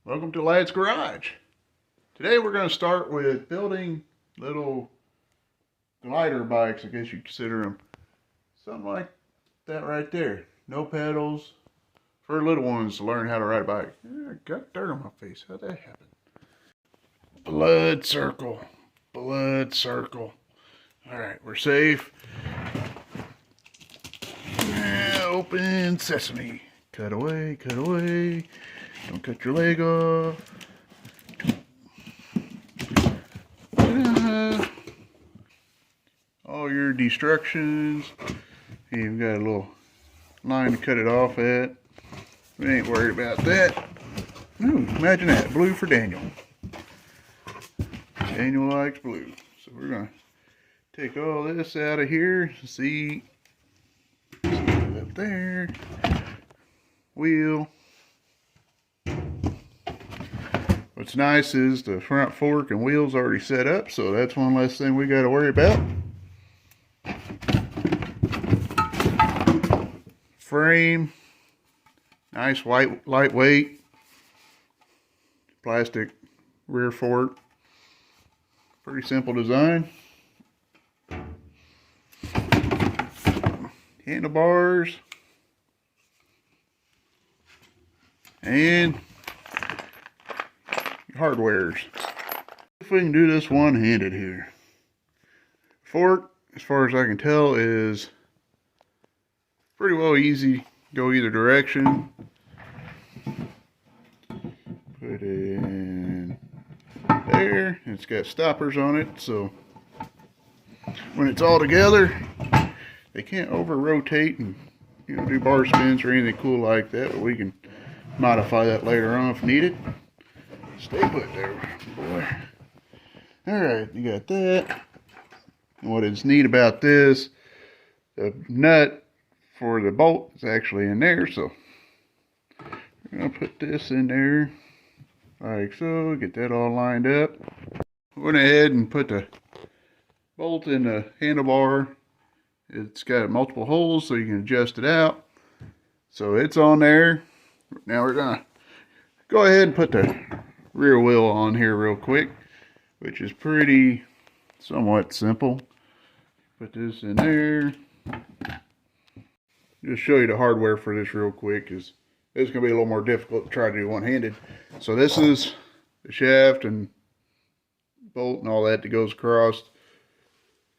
Welcome to Lad's Garage. Today we're going to start with building little glider bikes, I guess you consider them. Something like that right there. No pedals. For little ones to learn how to ride a bike. I got dirt on my face. How'd that happen? Blood circle. Blood circle. Alright, we're safe. Open sesame. Cut away, cut away. Don't cut your leg off. All your destructions. You've got a little line to cut it off at. We ain't worried about that. Ooh, imagine that. Blue for Daniel. Daniel likes blue. So we're going to take all this out of here. See. Up there. Wheel. What's nice is the front fork and wheels already set up, so that's one less thing we got to worry about. Frame, nice white, lightweight, plastic rear fork. Pretty simple design. Handlebars. And hardwares. If we can do this one-handed here. Fork, as far as I can tell, is pretty well easy. Go either direction. Put it in there. It's got stoppers on it, so when it's all together, they can't over-rotate and do bar spins or anything cool like that, but we can modify that later on if needed. Stay put there, boy. Alright, you got that. And what is neat about this, the nut for the bolt is actually in there, so we're going to put this in there like so, get that all lined up. Went ahead and put the bolt in the handlebar. It's got multiple holes so you can adjust it out. So it's on there. Now we're going to go ahead and put the rear wheel on here real quick, which is pretty somewhat simple. Put this in there. Just show you the hardware for this real quick, because it's going to be a little more difficult to try to do one-handed. So this is the shaft and bolt and all that goes across.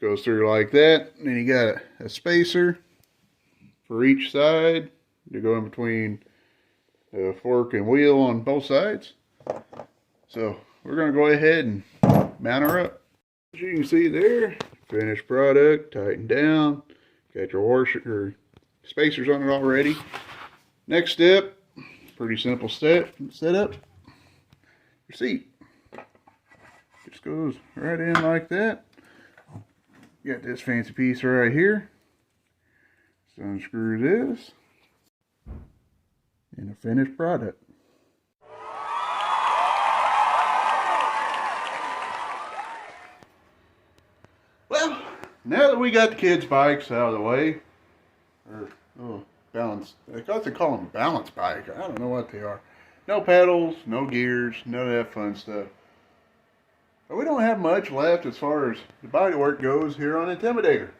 Goes through like that. And then you got a spacer for each side to go in between the fork and wheel on both sides. So we're going to go ahead and mount her up. As you can see there, finished product, tightened down. Got your washer or spacers on it already. Next step, pretty simple setup. Your seat just goes right in like that. You got this fancy piece right here. So unscrew this. And a finished product. Well, now that we got the kids' bikes out of the way, or balance, I thought they call them balance bike. I don't know what they are. No pedals, no gears, none of that fun stuff. But we don't have much left as far as the bodywork goes here on Intimidator.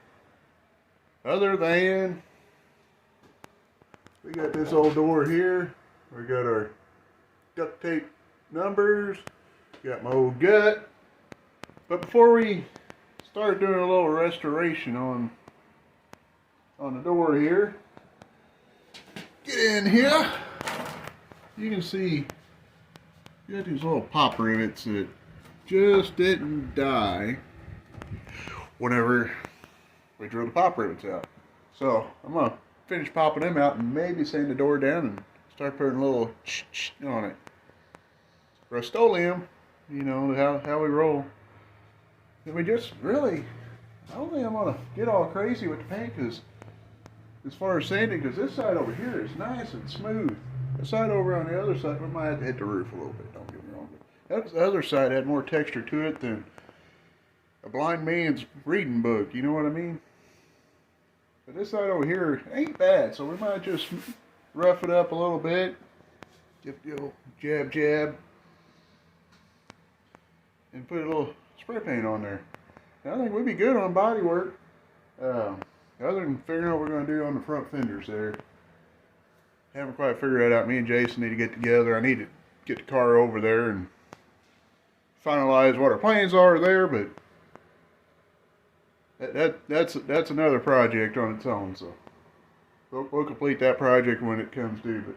Other than we got this old door here. We got our duct tape numbers. Got my old gut. But before we start doing a little restoration on the door here, get in here. You can see you got these little pop rivets that just didn't die whenever we drew the pop rivets out. So I'm gonna finish popping them out and maybe sand the door down and start putting a little on it. Rust-Oleum, you know how we roll. And we just really, I don't think I'm gonna get all crazy with the paint, because as far as sanding, because this side over here is nice and smooth. The side over on the other side, we might have to hit the roof a little bit, don't get me wrong. But the other side had more texture to it than a blind man's reading book, you know what I mean? But this side over here ain't bad, so we might just rough it up a little bit. Just go jab, jab, and put a little spray paint on there. And I think we'd be good on body work. Other than figuring out what we're going to do on the front fenders there. Haven't quite figured that out. Me and Jason need to get together. I need to get the car over there and finalize what our plans are there, but that's another project on its own, so we'll complete that project when it comes due. But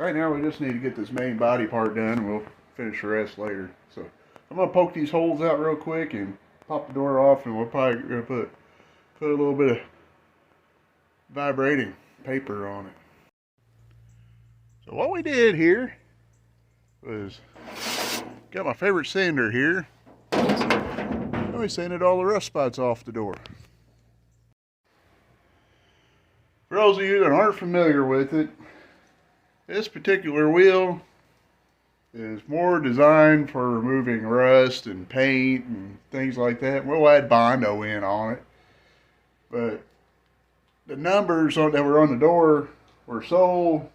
right now we just need to get this main body part done, and we'll finish the rest later. So I'm gonna poke these holes out real quick and pop the door off, and we're probably gonna put a little bit of vibrating paper on it. So what we did here was got my favorite sander here. And we sanded all the rust spots off the door. For those of you that aren't familiar with it, this particular wheel is more designed for removing rust and paint and things like that. We'll add Bondo in on it. But the numbers that were on the door were so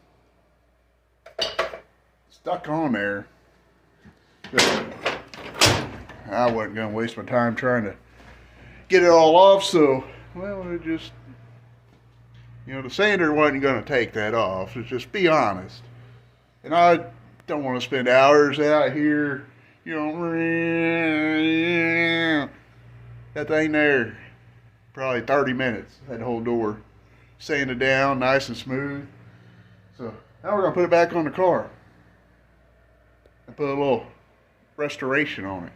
stuck on there that I wasn't going to waste my time trying to get it all off. So, well, it just, you know, the sander wasn't going to take that off. Let's just be honest. And I don't want to spend hours out here, you know, that thing there, probably 30 minutes, that whole door, sanded down, nice and smooth. So now we're going to put it back on the car and put a little restoration on it.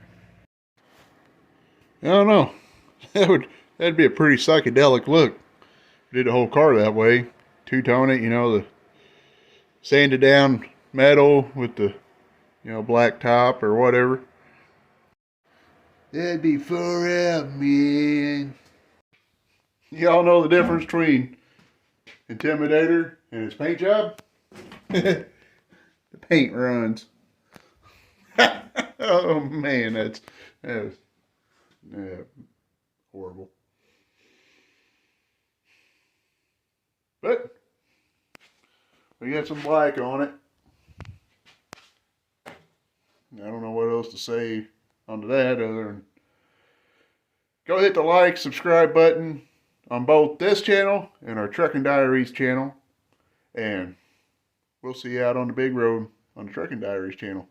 I don't know. That'd be a pretty psychedelic look. Did the whole car that way. Two-tone it, you know, the sanded down metal with the, you know, black top or whatever. That'd be forever, man. Y'all know the difference between Intimidator and his paint job? The paint runs. Oh man, that was horrible. But we got some black on it. I don't know what else to say onto that other than go hit the like, subscribe button on both this channel and our Trucking Diaries channel. And we'll see you out on the big road on the Trucking Diaries channel.